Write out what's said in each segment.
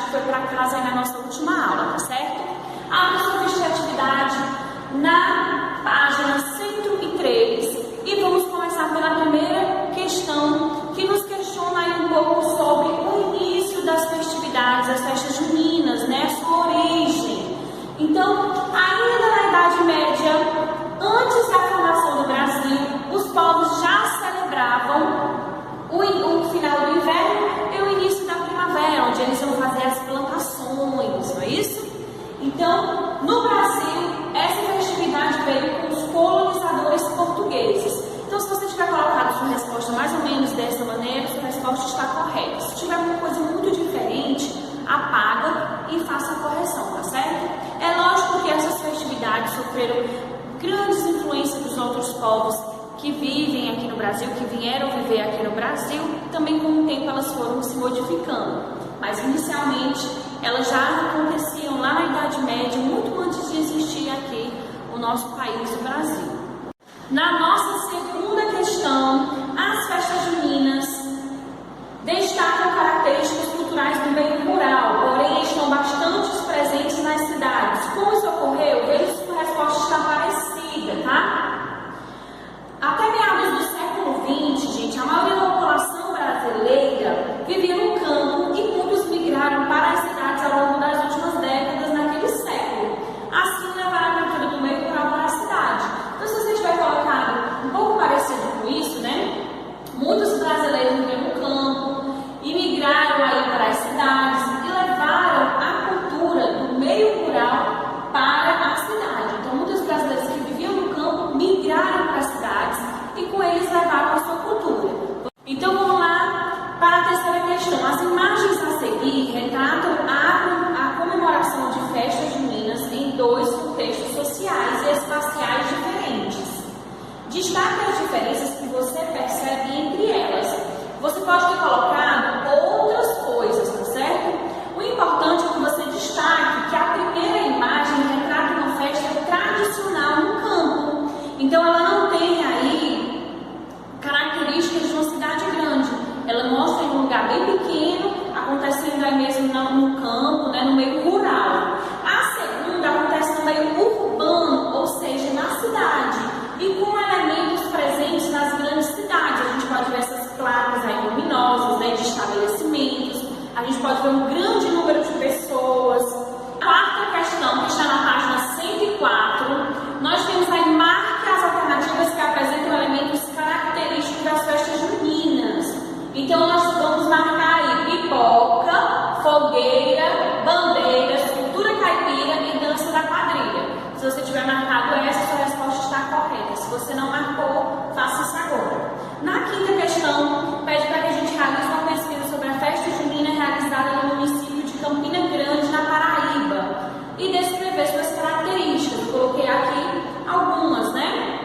que foi para casa aí na nossa última aula, tá certo? Abra sua ficha de atividade na página 103 e vamos começar pela primeira questão, que nos questiona aí um pouco sobre o início das festividades, as festas juninas, né? A sua origem. Então, ainda na Idade Média, antes da formação do Brasil, os povos já celebravam o final do inverno e o início da primavera, onde eles vão fazer as plantações, não é isso? Então, no Brasil, essa festividade veio com os colonizadores portugueses. Então, se você tiver colocado sua resposta mais ou menos dessa maneira, sua resposta está correta. Se tiver alguma coisa muito diferente, apaga e faça a correção, tá certo? É lógico que essas festividades sofreram grandes influências dos outros povos que vivem aqui no Brasil, que vieram viver aqui no Brasil, também com o tempo elas foram se modificando. Mas inicialmente elas já aconteciam lá na Idade Média, muito antes de existir aqui o nosso país, o Brasil. Na nossa segunda questão, as festas juninas destacam características culturais do meio rural, porém estão bastante presentes nas cidades. Como isso ocorreu? Veja se a resposta está parecida, tá? Até meados do século XX, gente, a maioria da população brasileira vivia no campo e muitos migraram para as cidades ao longo das últimas décadas naquele século. Assim, levaram a cultura do meio rural para a cidade. Então, se você tiver colocado um pouco parecido com isso, né? Muitos brasileiros viviam no campo e migraram aí para as cidades e levaram a cultura do meio rural para a cidade. Então, muitos brasileiros que viviam no campo migraram para as cidades e com eles levaram a sua cultura. Então, vamos lá para a terceira questão. As imagens a seguir retratam a comemoração de festas juninas em dois contextos sociais e espaciais diferentes. Destaque as diferenças que você percebe entre elas. Você pode ter colocado outras coisas, tá certo? O importante é que você destaque que a primeira imagem retrata uma festa tradicional no campo. Então, ela não tem aí características de uma cidade grande. Ela mostra em um lugar bem pequeno, acontecendo aí mesmo no campo, né, no meio rural. A segunda acontece no meio urbano, ou seja, na cidade, e com elementos presentes nas grandes cidades. A gente pode ver essas placas aí luminosas, né, de estabelecimentos. A gente pode ver um grande número de pessoas. A quarta questão, que está na página 104, nós temos aí marque as alternativas que apresentam elementos característicos das festas juninas. Então, nós vamos marcar aí pipoca, fogueira, bandeiras, cultura caipira e dança da quadrilha. Se você tiver marcado essa, sua resposta está correta. Se você não marcou, faça isso agora. Na quinta questão, pede para que a gente realize uma pesquisa sobre a festa junina realizada no município de Campina Grande, na Paraíba, e descrever suas características. Eu coloquei aqui algumas, né?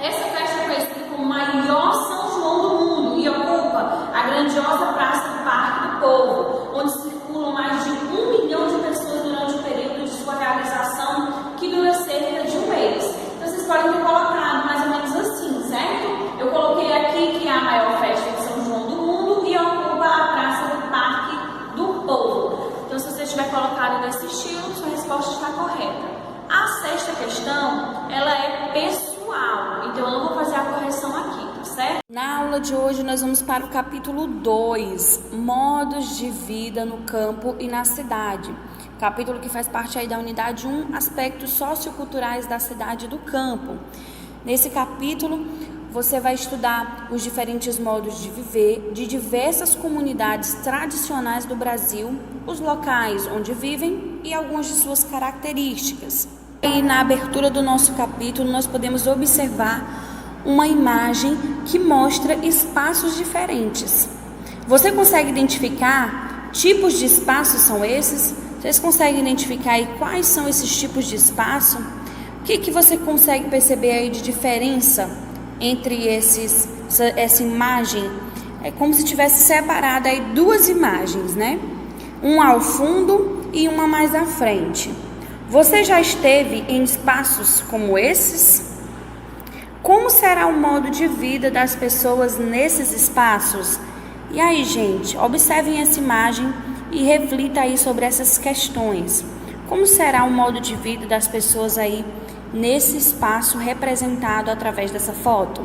Essa festa é conhecida como o maior São João do mundo e ocupa a grandiosa praça do Parque do Povo, onde circulam mais de 1 milhão de pessoas durante o período de sua realização, que dura cerca de um mês. Então, vocês podem ter colocado mais ou menos assim, certo? Eu coloquei aqui que é a maior festa de São João do mundo e ocupa a praça do Parque do Povo. Então, se você tiver colocado desse estilo, sua resposta está correta. A sexta questão, ela é pessoal, então eu não vou fazer a correção aqui, tá certo? Na aula de hoje nós vamos para o capítulo 2, modos de vida no campo e na cidade. Capítulo que faz parte aí da unidade 1, aspectos socioculturais da cidade e do campo. Nesse capítulo, você vai estudar os diferentes modos de viver de diversas comunidades tradicionais do Brasil, os locais onde vivem e algumas de suas características. E na abertura do nosso capítulo, nós podemos observar uma imagem que mostra espaços diferentes. Você consegue identificar tipos de espaços são esses? Vocês conseguem identificar aí quais são esses tipos de espaço? O que você consegue perceber aí de diferença entre essa imagem? É como se tivesse separado aí duas imagens, né? Uma ao fundo e uma mais à frente. Você já esteve em espaços como esses? Como será o modo de vida das pessoas nesses espaços? E aí, gente, observem essa imagem e reflita aí sobre essas questões. Como será o modo de vida das pessoas aí nesse espaço representado através dessa foto?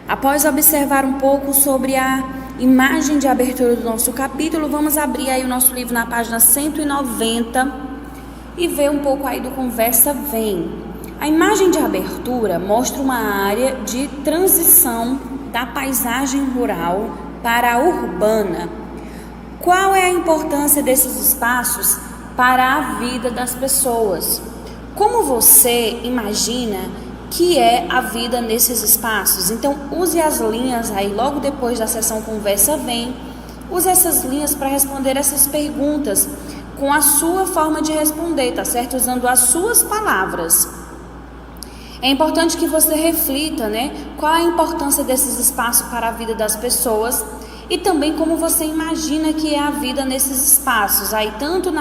Após observar um pouco sobre a imagem de abertura do nosso capítulo, vamos abrir aí o nosso livro na página 190 e ver um pouco aí do Conversa Vem. A imagem de abertura mostra uma área de transição da paisagem rural para a urbana. Qual é a importância desses espaços para a vida das pessoas? Como você imagina que é a vida nesses espaços? Então, use as linhas aí, logo depois da sessão Conversa Vem, use essas linhas para responder essas perguntas com a sua forma de responder, tá certo? Usando as suas palavras. É importante que você reflita, né? Qual a importância desses espaços para a vida das pessoas e também como você imagina que é a vida nesses espaços, aí tanto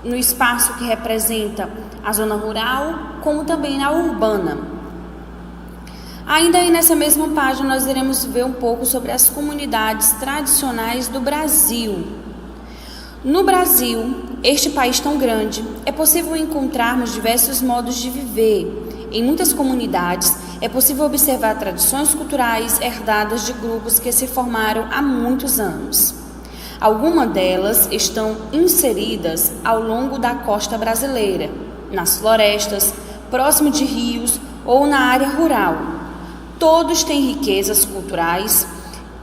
no espaço que representa a zona rural, como também na urbana. Ainda aí nessa mesma página nós iremos ver um pouco sobre as comunidades tradicionais do Brasil. No Brasil, este país tão grande, é possível encontrarmos diversos modos de viver. Em muitas comunidades, é possível observar tradições culturais herdadas de grupos que se formaram há muitos anos. Algumas delas estão inseridas ao longo da costa brasileira, nas florestas, próximo de rios ou na área rural. Todos têm riquezas culturais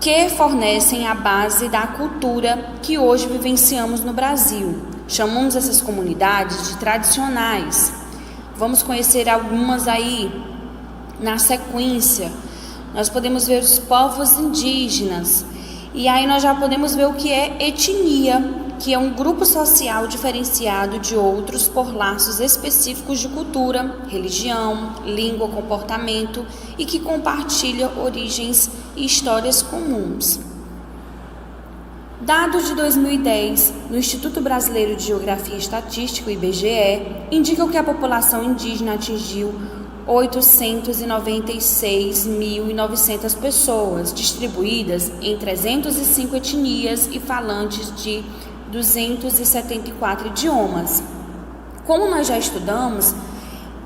que fornecem a base da cultura que hoje vivenciamos no Brasil. Chamamos essas comunidades de tradicionais. Vamos conhecer algumas aí na sequência. Nós podemos ver os povos indígenas. E aí nós já podemos ver o que é etnia, que é um grupo social diferenciado de outros por laços específicos de cultura, religião, língua, comportamento e que compartilha origens e histórias comuns. Dados de 2010 no Instituto Brasileiro de Geografia e Estatística, IBGE, indicam que a população indígena atingiu 896.900 pessoas, distribuídas em 305 etnias e falantes de 274 idiomas. Como nós já estudamos,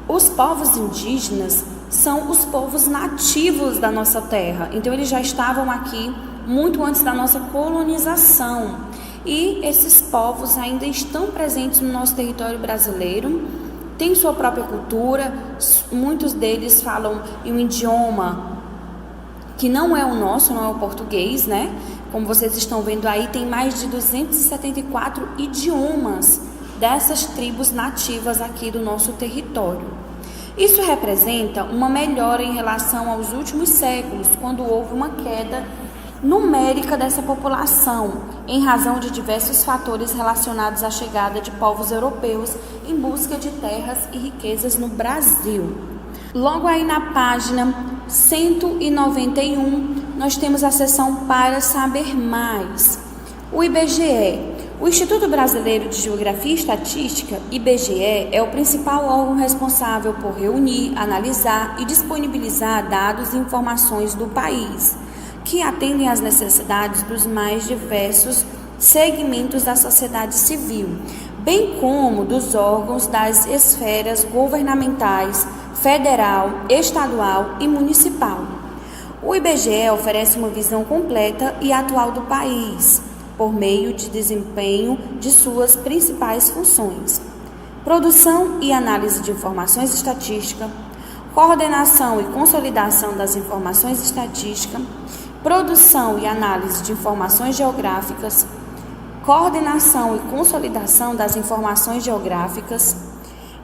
os povos indígenas são os povos nativos da nossa terra, então eles já estavam aqui muito antes da nossa colonização. E esses povos ainda estão presentes no nosso território brasileiro, têm sua própria cultura, muitos deles falam em um idioma que não é o nosso, não é o português, né? Como vocês estão vendo aí, tem mais de 274 idiomas dessas tribos nativas aqui do nosso território. Isso representa uma melhora em relação aos últimos séculos, quando houve uma queda numérica dessa população, em razão de diversos fatores relacionados à chegada de povos europeus em busca de terras e riquezas no Brasil. Logo aí na página 191, nós temos a seção Para Saber Mais. O IBGE. O Instituto Brasileiro de Geografia e Estatística, IBGE, é o principal órgão responsável por reunir, analisar e disponibilizar dados e informações do país, que atendem às necessidades dos mais diversos segmentos da sociedade civil, bem como dos órgãos das esferas governamentais, federal, estadual e municipal. O IBGE oferece uma visão completa e atual do país, por meio de desempenho de suas principais funções: produção e análise de informações estatísticas, coordenação e consolidação das informações estatísticas, produção e análise de informações geográficas, coordenação e consolidação das informações geográficas,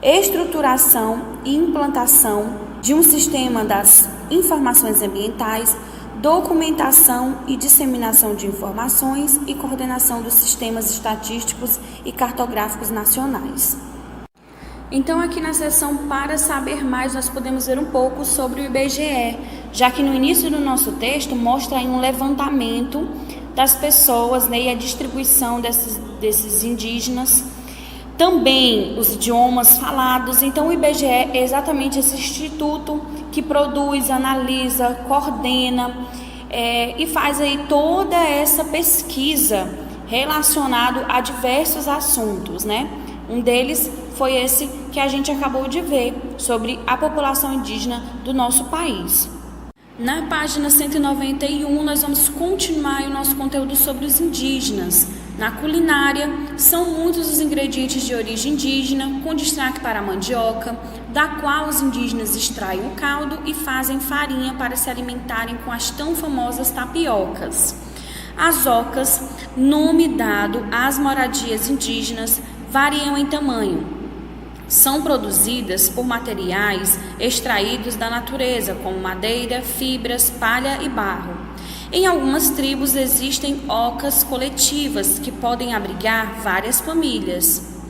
estruturação e implantação de um sistema das informações ambientais, documentação e disseminação de informações e coordenação dos sistemas estatísticos e cartográficos nacionais. Então, aqui na seção Para Saber Mais, nós podemos ver um pouco sobre o IBGE, já que no início do nosso texto mostra aí um levantamento das pessoas, né, e a distribuição desses indígenas, também os idiomas falados. Então, o IBGE é exatamente esse instituto que produz, analisa, coordena e faz aí toda essa pesquisa relacionado a diversos assuntos, né? Um deles foi esse que a gente acabou de ver, sobre a população indígena do nosso país. Na página 191, nós vamos continuar o nosso conteúdo sobre os indígenas. Na culinária, são muitos os ingredientes de origem indígena, com destaque para a mandioca, da qual os indígenas extraem o caldo e fazem farinha para se alimentarem com as tão famosas tapiocas. As ocas, nome dado às moradias indígenas, variam em tamanho. São produzidas por materiais extraídos da natureza, como madeira, fibras, palha e barro. Em algumas tribos existem ocas coletivas que podem abrigar várias famílias.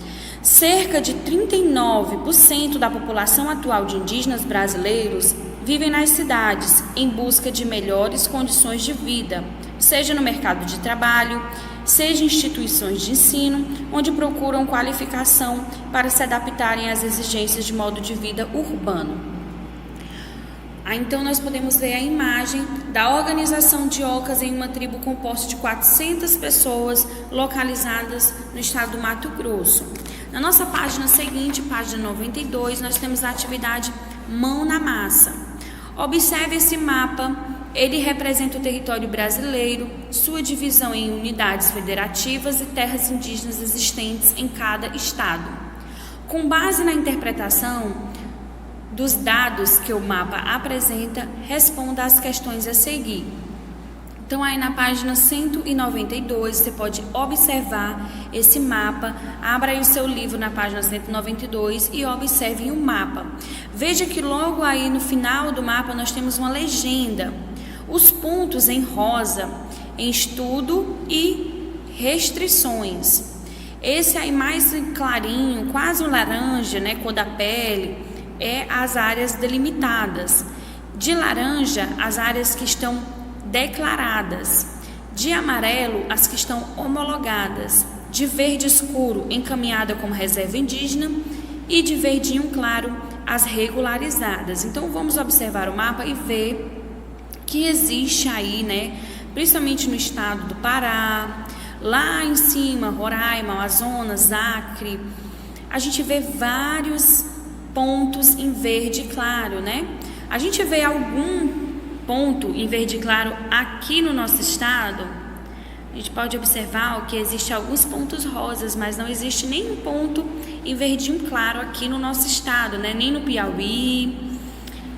Cerca de 39% da população atual de indígenas brasileiros vivem nas cidades em busca de melhores condições de vida, seja no mercado de trabalho, seja em instituições de ensino, onde procuram qualificação para se adaptarem às exigências de modo de vida urbano. Então nós podemos ver a imagem da organização de ocas em uma tribo composta de 400 pessoas localizadas no estado do Mato Grosso. Na nossa página seguinte, página 92, nós temos a atividade Mão na Massa. Observe esse mapa, ele representa o território brasileiro, sua divisão em unidades federativas e terras indígenas existentes em cada estado. Com base na interpretação dos dados que o mapa apresenta, responda às questões a seguir. Então, aí na página 192, você pode observar esse mapa. Abra aí o seu livro na página 192 e observe o mapa. Veja que logo aí no final do mapa nós temos uma legenda. Os pontos em rosa, em estudo e restrições. Esse aí mais clarinho, quase um laranja, né, cor da pele, é as áreas delimitadas. De laranja, as áreas que estão declaradas. De amarelo, as que estão homologadas. De verde escuro, encaminhada como reserva indígena. E de verdinho claro, as regularizadas. Então, vamos observar o mapa e ver que existe aí, né, principalmente no estado do Pará, lá em cima, Roraima, Amazonas, Acre, a gente vê vários pontos em verde claro, né? A gente vê algum ponto em verde claro aqui no nosso estado. A gente pode observar que existe alguns pontos rosas, mas não existe nenhum ponto em verdinho claro aqui no nosso estado, né? Nem no Piauí,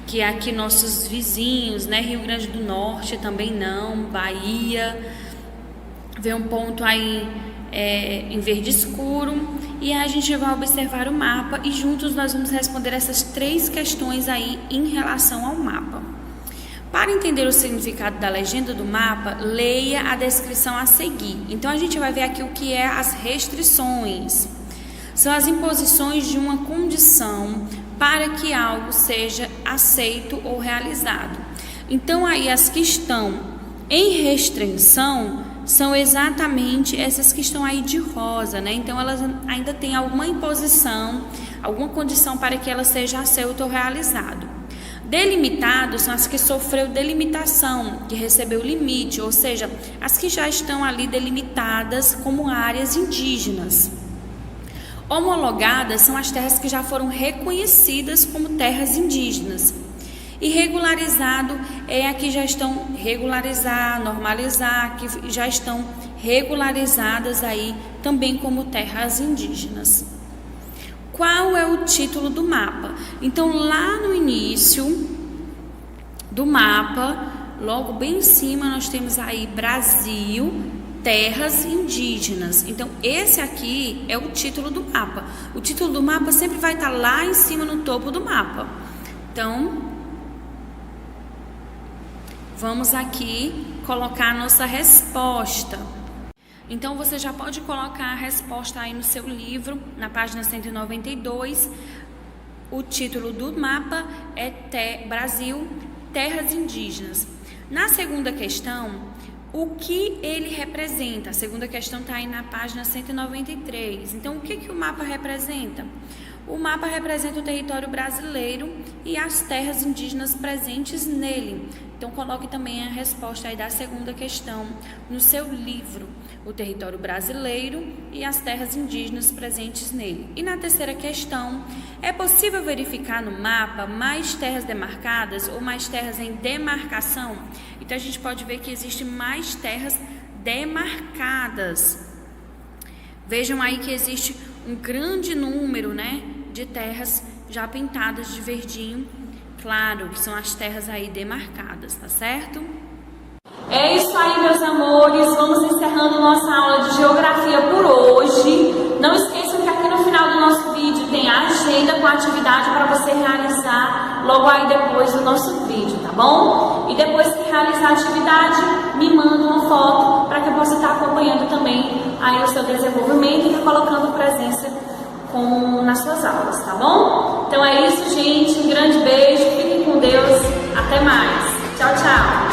que é aqui nossos vizinhos, né? Rio Grande do Norte também não, Bahia, vê um ponto aí em verde escuro. E aí a gente vai observar o mapa e juntos nós vamos responder essas 3 questões aí em relação ao mapa. Para entender o significado da legenda do mapa, leia a descrição a seguir. Então a gente vai ver aqui o que é as restrições. São as imposições de uma condição para que algo seja aceito ou realizado. Então aí as que estão em restrição são exatamente essas que estão aí de rosa, né? Então elas ainda têm alguma imposição, alguma condição para que ela seja aceita ou realizado. Delimitados são as que sofreu delimitação, que recebeu limite, ou seja, as que já estão ali delimitadas como áreas indígenas. Homologadas são as terras que já foram reconhecidas como terras indígenas. E regularizado é a que já estão normalizar, que já estão regularizadas aí também como terras indígenas. Qual é o título do mapa? Então, lá no início do mapa, logo bem em cima, nós temos aí Brasil, terras indígenas. Então, esse aqui é o título do mapa. O título do mapa sempre vai estar lá em cima no topo do mapa. Então, vamos aqui colocar a nossa resposta. Então, você já pode colocar a resposta aí no seu livro, na página 192. O título do mapa é Brasil, terras indígenas. Na segunda questão, o que ele representa? A segunda questão está aí na página 193. Então, o que o mapa representa? O mapa representa o território brasileiro e as terras indígenas presentes nele. Então, coloque também a resposta aí da segunda questão no seu livro, o território brasileiro e as terras indígenas presentes nele. E na terceira questão, é possível verificar no mapa mais terras demarcadas ou mais terras em demarcação? Então, a gente pode ver que existem mais terras demarcadas. Vejam aí que existe um grande número, de terras já pintadas de verdinho claro, que são as terras aí demarcadas, tá certo? É isso aí, meus amores, vamos encerrando nossa aula de geografia por hoje. Não esqueçam que aqui no final do nosso vídeo tem a agenda com a atividade para você realizar logo aí depois do nosso vídeo, tá bom? E depois que realizar a atividade, me manda uma foto para que eu possa estar acompanhando também aí o seu desenvolvimento e colocando presença nas suas aulas, tá bom? Então é isso, gente. Um grande beijo, fiquem com Deus. Até mais. Tchau, tchau.